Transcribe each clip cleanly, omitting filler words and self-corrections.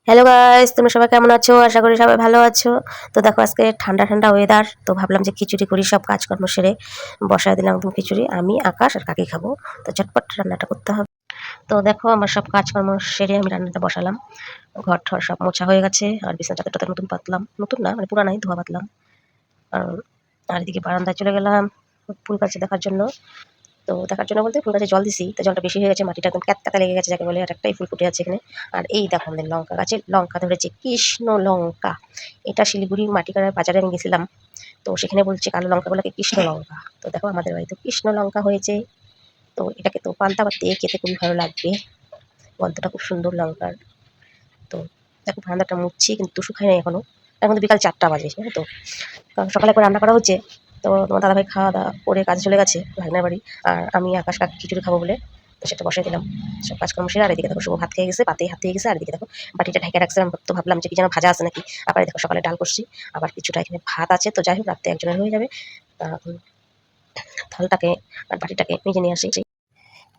Hello guys, তোমরা সবাই কেমন আছো? আশা করি সবাই ভালো আছো। তো দেখো আজকে ঠান্ডা ঠান্ডা ওয়েদার, তো ভাবলাম যে খিচুড়ি করি, সব কাজকর্ম সেরে বসায় দিলাম একদম খিচুড়ি। আমি, আকাশ আর কাকি খাবো, তো ঝটপট রান্নাটা করতে হবে। তো দেখো আমার সব কাজকর্ম সেরে আমি রান্নাটা বসালাম। ঘর ঠর সব মোছা হয়ে গেছে, আর বিছানা চাদরটা নতুন পাতলাম, নতুন না মানে পুরানাই, ধোয়া পাতলাম। আর আর এদিকে বারান্দায় চলে গেলাম ফুল গাছে দেখার জন্য। তো দেখার জন্য বলতে ফুল গাছে জল দিছি, তো জলটা বেশি হয়ে গেছে, মাটিটা একদম ক্যাতক্যাতা লেগে গেছে যাকে বলে, আর একটাই ফুল ফুটে আছে এখানে। আর এই দেখো আমাদের লঙ্কা গাছে লঙ্কা ধরেছে, কৃষ্ণ লঙ্কা। এটা শিলিগুড়ির মাটিকাড়ার বাজারে আমি গেছিলাম, তো সেখানে বলছে কালো লঙ্কাগুলোকে কৃষ্ণ লঙ্কা। তো দেখো আমাদের বাড়িতে কৃষ্ণ লঙ্কা হয়েছে। তো এটাকে তো পান্তা ভাত দিয়ে খেতে খুবই ভালো লাগবে, গন্ধটা খুব সুন্দর লঙ্কার। তো দেখো বারান্দাটা মুছছি, কিন্তু শুকায় নাই এখনো। এখন তো বিকাল 4টা বাজে, জানো তো। কারণ সকালে করে রান্না করা হচ্ছে। তো তোমার দাদাভাই খাওয়া দাওয়া করে কাজে চলে গেছে ভাগনার বাড়ি। আর আমি আকাশ কাকি খিচুড়ি খাবো বলে তো সেটা বসাই দিলাম। সব কাজকর্ম সেরে, আর এদিকে দেখো শুভ ভাত খেয়ে গেছে, পাতেই হাত দিয়ে গেছে। আর এদিকে দেখো বাটিটা ঢেকে রাখছিলাম, তো ভাবলাম যে কি যেন ভাজা আছে নাকি। আবার দেখো সকালে ডাল করছি, আবার কিছুটা এখানে ভাত আছে। তো যাই হোক, রাত্রে একজনের হয়ে যাবে। এখন থালটাকে আর বাটিটাকে নিজে নিয়ে আসি।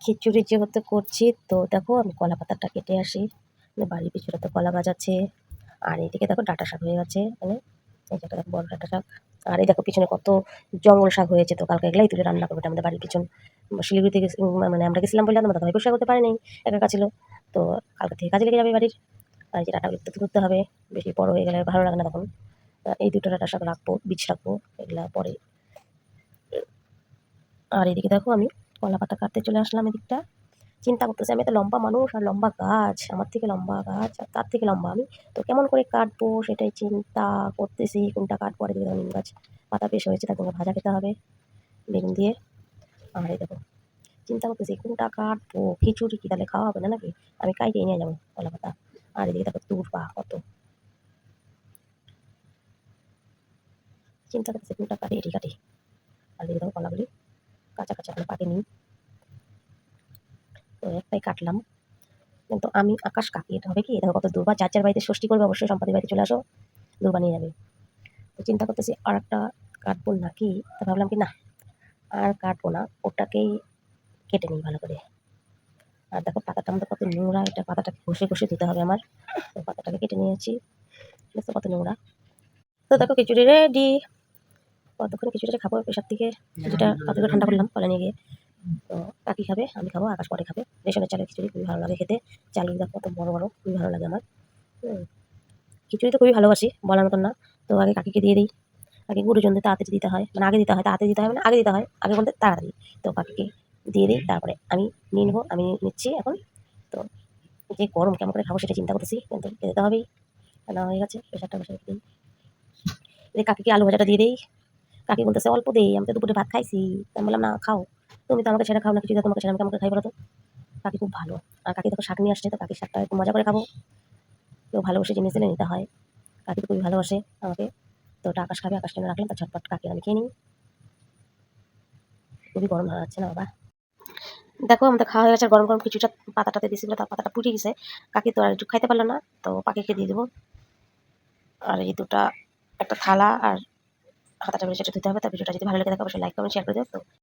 খিচুড়ি যেহেতু করছি, তো দেখো আমি কলা পাতাটা কেটে আসি। বাড়ির পিছনে তো কলা গাছ আছে। আর এদিকে দেখো ডাঁটা শাক হয়ে গেছে, মানে এই যে একটা দেখো বড় ডাঁটা শাক। আর এই দেখো পিছনে কত জঙ্গল শাক হয়েছে, তো কালকে এগুলাই তুলে রান্না করবো। এটা আমাদের বাড়ির পিছন। শিলিগুড়িতে মানে আমরা গেছিলাম বলে আমাদের দাদাভাই পরিষ্কার করতে পারেনি, একা একা ছিল। তো কালকে থেকে কাজে লেগে যাবে বাড়ির। আর এই যে ডাঁটাগুলো একটু তুলতে হবে, বেশি বড় হয়ে গেলে ভালো লাগে না তখন। এই দুটো ডাঁটা শাক রাখবো, বীজ রাখবো, এগুলা পরে। আর এদিকে দেখো আমি কলা পাতা কাটতে চলে আসলাম এদিকটা। চিন্তা করতেছি, আমি এত লম্বা মানুষ আর লম্বা গাছ, আমার থেকে লম্বা গাছ আর তার থেকে লম্বা আমি, তো কেমন করে কাটবো সেটাই চিন্তা করতেছি, কোনটা কাটবো। আর এদিকে নিম গাছ পাতা বেশ হয়েছে, তার জন্য ভাজা খেতে হবে বেগুন দিয়ে। আর এই দেখো চিন্তা করতেছি কোনটা কাটবো, খিচুড়ি কি তাহলে খাওয়া হবে না নাকি, আমি কাইটে নিয়ে যাবো কলা পাতা। আর এদিকে দেখো দূর্বা কত, চিন্তা করতেছি কোনটা কাটে, এটি কাটে। আর এদিকে দেখো কলাগুলি কাঁচা কাঁচা করে পাকেনি, তো একটাই কাটলাম। কিন্তু আমি আকাশ কাকি, এটা হবে কি, দেখো কত দূর্বা, যার যার বাড়িতে ষষ্ঠী করবে অবশ্যই সম্পাদের বাড়িতে চলে আসো, দূর্বা নিয়ে যাবে। তো চিন্তা করতেছি আর একটা কাটবো নাকি, তো ভাবলাম কি না আর কাটবো না, ওটাকেই কেটে নিই ভালো করে। আর দেখো পাতাটা আমাদের কত নোংরা, এটা পাতাটাকে ঘষে ঘষে দিতে হবে আমার। তো পাতাটাকে কেটে নিয়েছি, দেখো কত নোংরা। তো দেখো খিচুড়ি রেডি। কতক্ষণ খিচুড়িটা খাবো প্রেশার থেকে, খিচুড়িটা কতক্ষণ ঠান্ডা করলাম কলে নিয়ে গিয়ে। তো কাকি খাবে, আমি খাবো, আকাশ পরে খাবে। রেশনের চালের খিচুড়ি খুবই ভালো লাগে খেতে, চালগুলো দেখো কত বড় বড়, খুবই ভালো লাগে আমার। খিচুড়ি তো খুবই ভালোবাসি, বলার মতন না। তো আগে কাকিকে দিয়ে দিই। আগে গুরুজন দিতে তাড়াতাড়ি দিতে হয়, মানে আগে দিতে হয়, তাড়াতাড়ি দিতে হয়, মানে আগে দিতে হয়, আগে বলতে তাড়াতাড়ি। তো কাকিকে দিয়ে দিই, তারপরে আমি নিয়ে নেবো, আমি নিচ্ছি এখন। তো যে গরম কেমন করে খাবো সেটা চিন্তা করতেছি, কিন্তু খেতে তো হবেই। রান্না হয়ে গেছে, প্রেশারটা বসে রেখে দিই। এই কাকিকে আলু ভাজাটা দিয়ে দিই। কাকি বলতেছে অল্প দেই, আমি তো দুপুরে ভাত খাইছি। আমি বললাম না খাও, তুমি তো আমাকে সেটা খাও না, কিছু তোমাকে সেটা আমি কেমন করে খাই বলো তো। কাকি খুব ভালো। আর কাকি দেখো শাক নিয়ে আসছে, তো কাকির শাকটা একটু মজা করে খাবো। কেউ ভালোবেসে জিনিস দিলে নিতে হয়, কাকি তো খুবই ভালোবাসে আমাকে। তো ওটা আকাশ খাবে, আকাশ টেনে রাখলাম, তো ঝটপট কাকি আমি খেয়ে নিই। খুবই গরম ধরা যাচ্ছে না বাবা। দেখো আমাদের খাওয়া হয়ে গেছে, গরম গরম খিচুড়িটা পাতাটাতে দিয়েছিল, তার পাতাটা পুড়ে গেছে। কাকি তো আর একটু খাইতে পারলো না, তো পাখিকে দিয়ে দেবো। আর এই দুটা একটা থালা আর হাতাটা বেড়ে সেটা ধুতে হবে। তার ভিডিওটা যদি ভালো লেগে থাকে অবশ্যই লাইক কমেন্ট শেয়ার করে দিও। তো